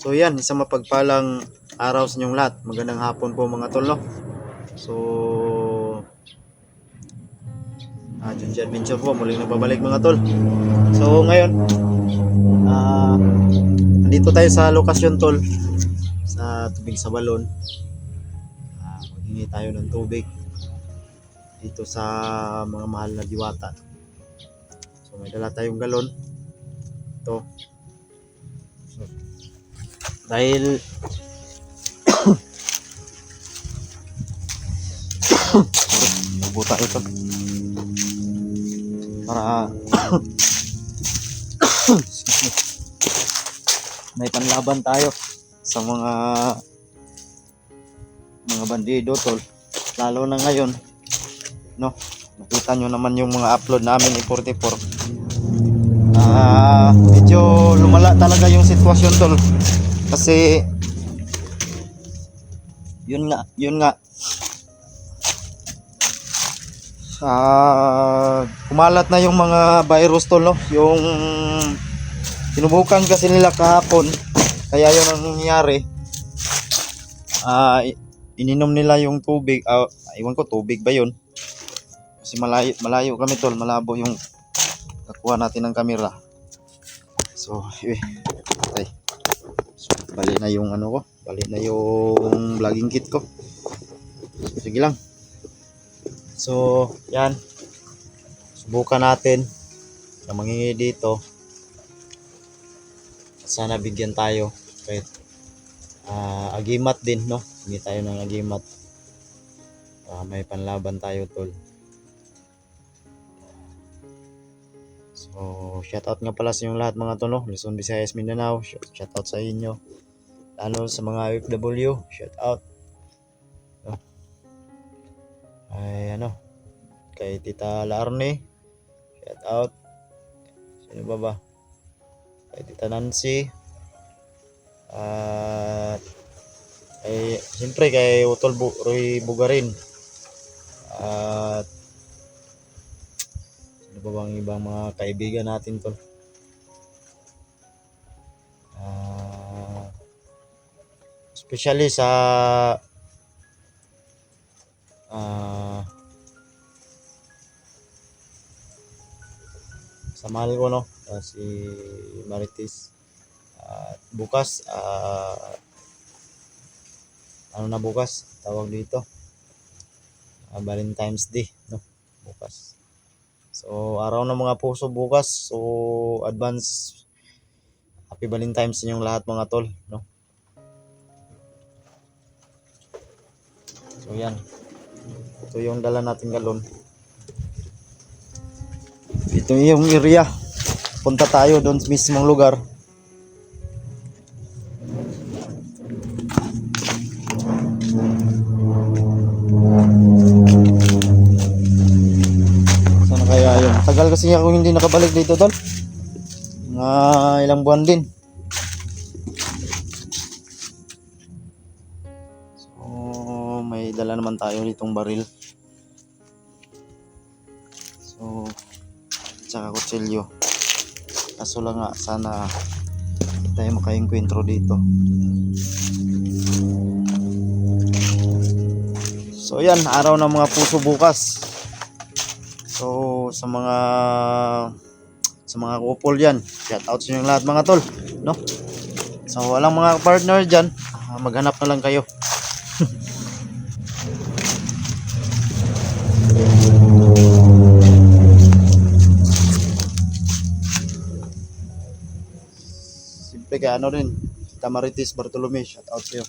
So yan, isang mapagpalang araw sa inyong lahat. Magandang hapon po mga tol, no? So, Junji Adventure po, muling nagbabalik mga tol. So ngayon, nandito tayo sa lokasyon tol, sa tubig sa balon. Maghingi tayo ng tubig dito sa mga mahal na diwata. So may dala tayong galon. Ito. So, dahil nubo tayo tol. Para may panlaban tayo sa mga bandido tol, lalo na ngayon, no? Nakita nyo naman yung mga upload namin ni 44. Medyo lumala talaga yung sitwasyon tol, kasi yun nga kumalat na yung mga virus tol, no? Yung sinubukan kasi nila kahapon, kaya yun ang nangyari. Ininom nila yung tubig, iwan ko tubig ba yun, kasi malayo kami tol, malabo yung kakuha natin ng camera. So bali na yung bali na yung vlogging kit ko. Sige lang. So yan, subukan natin na mangingi dito, sana bigyan tayo kahit agimat din, no? Hindi tayo ng agimat, may panlaban tayo tol. So shoutout nga pala sa inyong lahat mga tol, no? Luzon, Visayas, Mindanao, shoutout sa inyo, lalo sa mga OFW, shoutout. Ay kay Tita Larne, shoutout. Sino ba? Kay Tita Nancy, at siyempre kay Utol Roy Bugarin, at sino ba bang ibang mga kaibigan natin tol. Especially sa mahal ko, no? Si Marites. Bukas bukas tawag dito, Valentine's Day, no? Bukas. So araw ng mga puso bukas. So advance happy Valentine's sa inyong lahat mga tol, no? So yan, ito yung dala nating galon. Ito yung area, punta tayo doon sa mismong lugar. Sana kaya yun, tagal kasi ako hindi nakabalik dito tol, ilang buwan din. So may dala naman tayo ditong baril, so tsaka kutsilyo. Kaso lang nga, sana tayo makaengkwentro dito. So yan, araw ng mga puso bukas. So sa mga couple yan, shout out sa inyong lahat mga tol, no? So walang mga partner dyan, maghanap na lang kayo. Simple kaya rin, Tamaritis Bartolome, shout out sa'yo.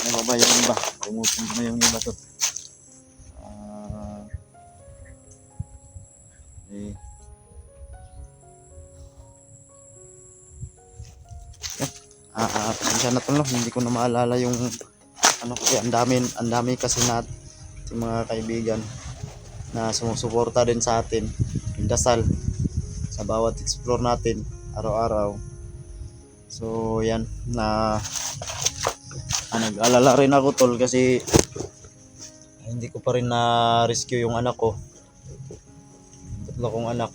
Ano ba yung iba? Pumutin ko na yung iba to. Pasensya na to, no? Hindi ko na maalala yung kasi ang dami kasi natin mga kaibigan na sumusuporta din sa atin, yung dasal sa bawat explore natin araw-araw. So yan, nag-alala rin ako tol, kasi hindi ko pa rin na-rescue yung anak ko. Tatlo kong anak.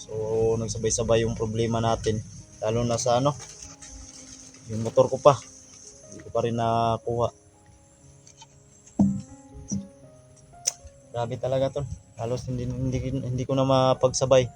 So nagsabay-sabay yung problema natin, lalo na sa Yung motor ko pa, hindi ko pa rin nakuha. Grabe talaga tol. Halos hindi ko na mapagsabay.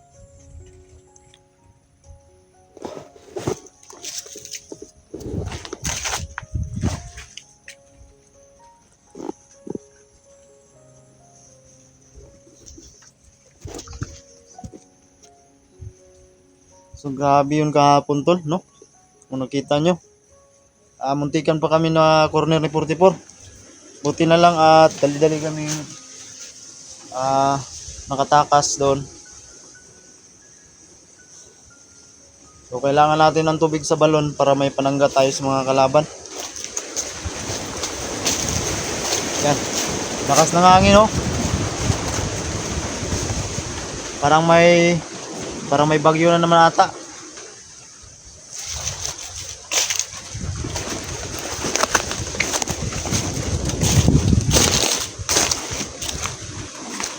So grabe yun kahapon tol, no? Kung nakita nyo, muntikan pa kami na corner ni 44. Buti na lang at dali-dali kami nakatakas doon. So kailangan natin ng tubig sa balon para may panangga tayo sa mga kalaban. Yan, lakas ng hangin, oh. Parang may bagyo na naman ata.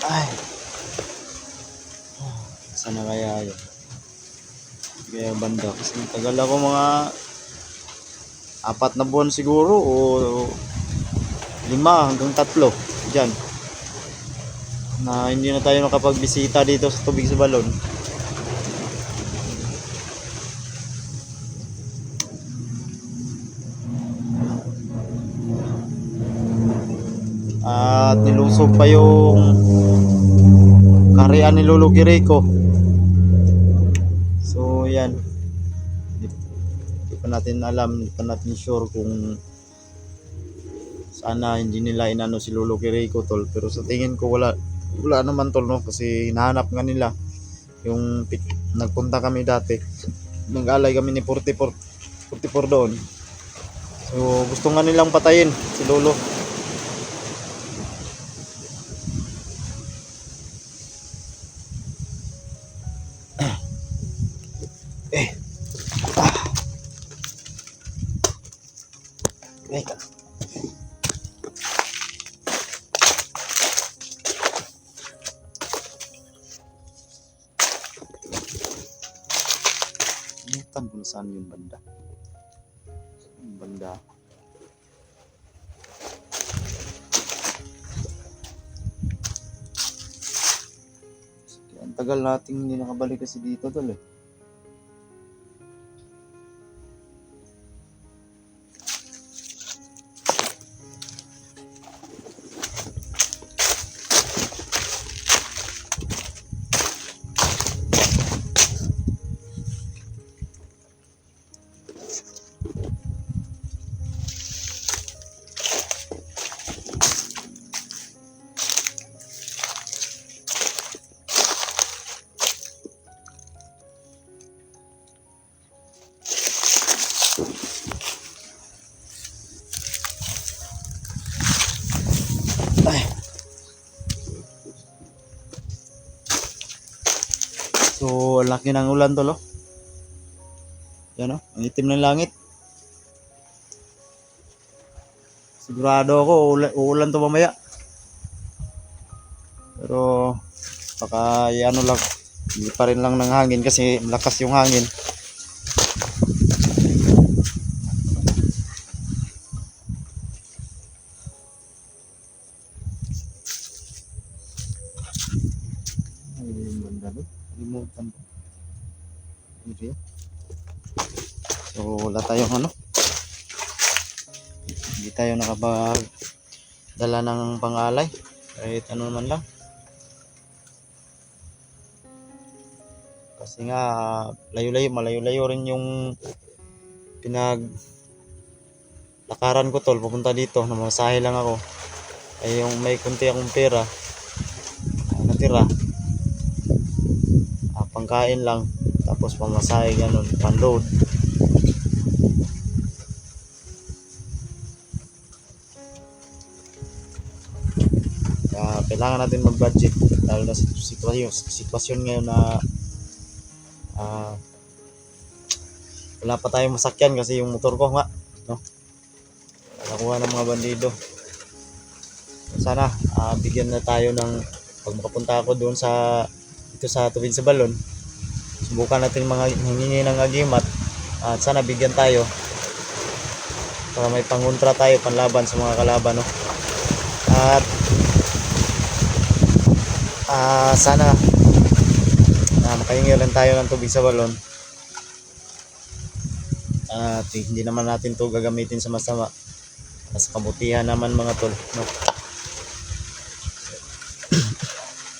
Ay. Sana kaya yun. Kaya banda. Kasi tagal ako mga 4 na buwan siguro o 5 hanggang 3 dyan. Na hindi na tayo nakapagbisita dito sa tubig sa balon. At nilusog pa yung karian ni Lolo Kiriko. So yan, hindi pa natin alam, hindi pa natin sure kung sana hindi nila inano si Lolo Kiriko tol. Pero sa tingin ko wala naman tol, no? Kasi hinahanap nga nila yung nagpunta kami dati, nag-alay kami ni 44 doon. So gusto nga nilang patayin si Lolo. Teka. Inutan kung saan yung banda. Yung banda. Ang tagal nating hindi nakabalik kasi dito tol eh. Ay. So, laki ng ulan tol, oh. Yan, oh, ang itim ng langit. Sigurado ako uulan to mamaya. Pero baka ano lang, hindi pa rin lang ng hangin kasi malakas yung hangin. Limutan ko. So wala tayong ano, hindi tayo nakapagdala ng pangalay kahit ano naman lang, kasi nga malayo-layo rin yung lakaran ko tol papunta dito. Namasahe lang ako ay yung may kunti akong pera natira, pangkain lang tapos pamasahe ganun, pan-load. Kailangan natin mag-budget lalo na sa sitwasyon ngayon na wala pa tayong masakyan kasi yung motor ko nga, no, nakuha ng mga bandido. Sana bigyan na tayo ng pag makapunta ako doon dito sa tubig sa balon, subukan natin mga hingi ng agimat at sana bigyan tayo para may pangontra tayo, panlaban sa mga kalaban, no? At sana makahingi lang tayo ng tubig sa balon. At hindi naman natin to gagamitin sa masama, sa kabutihan naman mga tol, no?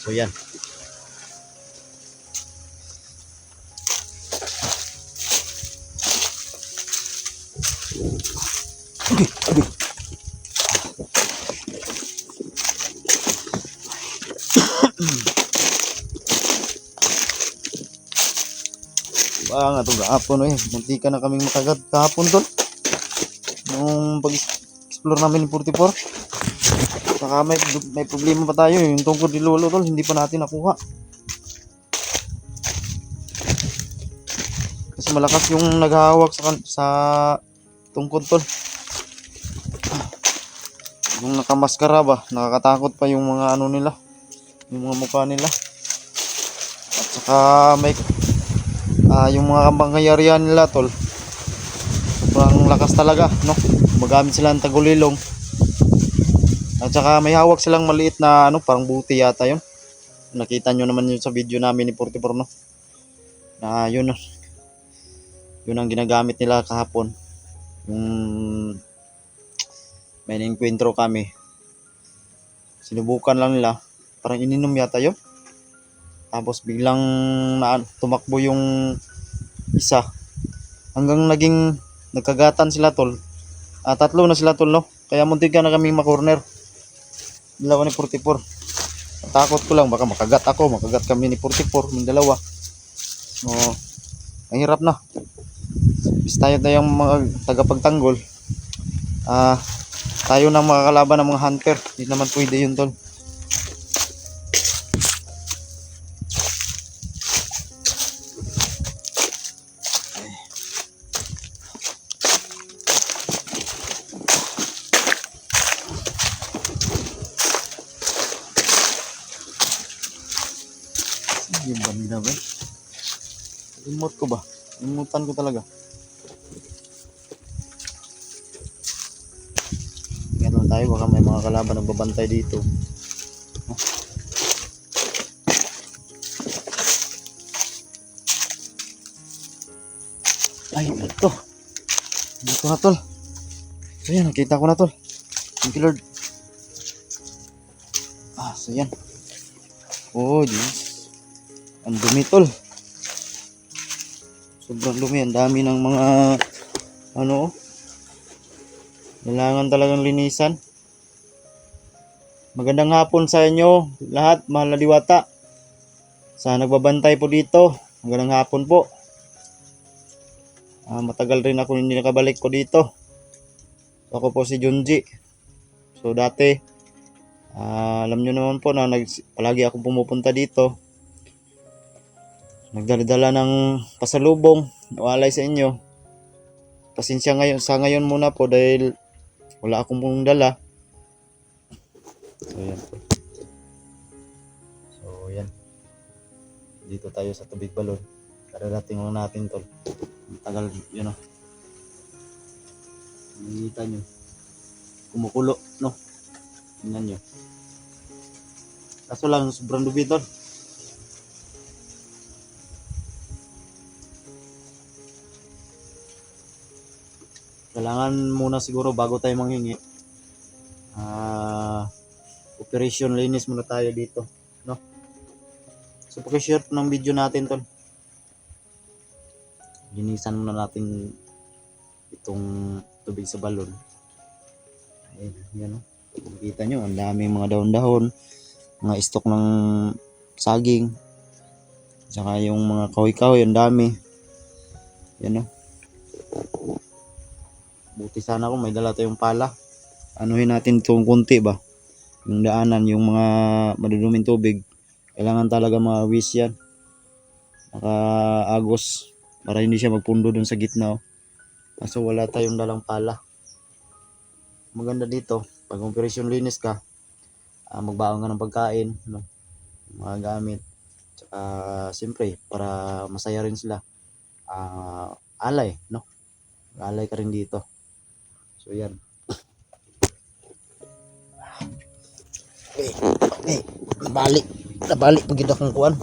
So yan. Nga to gahapon munti ka na kaming makagat kahapon tol nung pag-explore namin ng 44. Saka may problema pa tayo yung tungkod ni Lolo tol, hindi pa natin nakuha kasi malakas yung naghahawak sa tungkod tol. Yung nakamaskara ba, nakakatakot pa yung mga ano nila, yung mga mukha nila. At saka may yung mga kapangyarihan nila tol, sobrang lakas talaga, no? Magamit sila ng tagulilong. At saka may hawak silang maliit na ano, parang buti yata yun. Nakita nyo naman yun sa video namin ni 44, no? Na yun ang ginagamit nila kahapon. Yung may na-encuentro kami, sinubukan lang nila, parang ininom yata yun. Tapos biglang tumakbo yung isa hanggang naging nagkagatan sila tol. Tatlo na sila tol, no? Kaya muntik na kaming makorner, dalawa ni 44. Takot ko lang baka makagat kami ni 44, yung dalawa. So ang hirap na. Bis tayo tayong mga tagapagtanggol, tayo na makakalaban ng mga hunter, hindi naman pwede yun tol. Yung banda ba? Limot ko ba? Limutan ko talaga. Ingat lang tayo, baka may mga kalaban nagbabantay dito. Ay, ito. Dito na tol. So yan, nakita ko na tol. Thank you Lord. So yan. Oh, Diyos. Ang dumi tol. Sobrang dumi. Ang dami ng mga ano. Kailangan talagang linisan. Magandang hapon sa inyo lahat, mahal na diwata. Sa nagbabantay po dito, magandang hapon po. Matagal rin ako hindi nakabalik ko dito. Ako po si Junji. So dati, alam nyo naman po na palagi akong pumupunta dito. Nagdala ng pasalubong, nawalay sa inyo. Pasensya ngayon muna po dahil wala akong pong dala. So yan. Dito tayo sa tubig balon. Kararating lang natin tol. Tagal yun, no? Nakikita nyo kumukulo, no? Tingnan nyo. Kaso lang sobrang dubi tol. Kailangan muna siguro bago tayo manghingi, operation linis muna tayo dito, no? So paki-share ng video natin tol. Linisan muna natin itong tubig sa balon. Ayan, yan, no? Makikita nyo, ang daming mga dahon-dahon, mga istok ng saging, saka yung mga kahoy-kahoy, ang dami. Yan, no? Buti sana kung may dala tayong pala. Anuhin natin itong kunti ba, yung daanan, yung mga maduduming tubig. Kailangan talaga mawis yan, nakaagos, para hindi siya magpundo dun sa gitna, oh. Kaso wala tayong dalang pala. Maganda dito pag operation linis ka, magbaon ka ng pagkain, no? Mga gamit, tsaka siyempre para masaya rin sila, alay, no? Alay ka rin dito. So So yan. Okay. Okay. Nabalik. Nabalik pag akong kuan.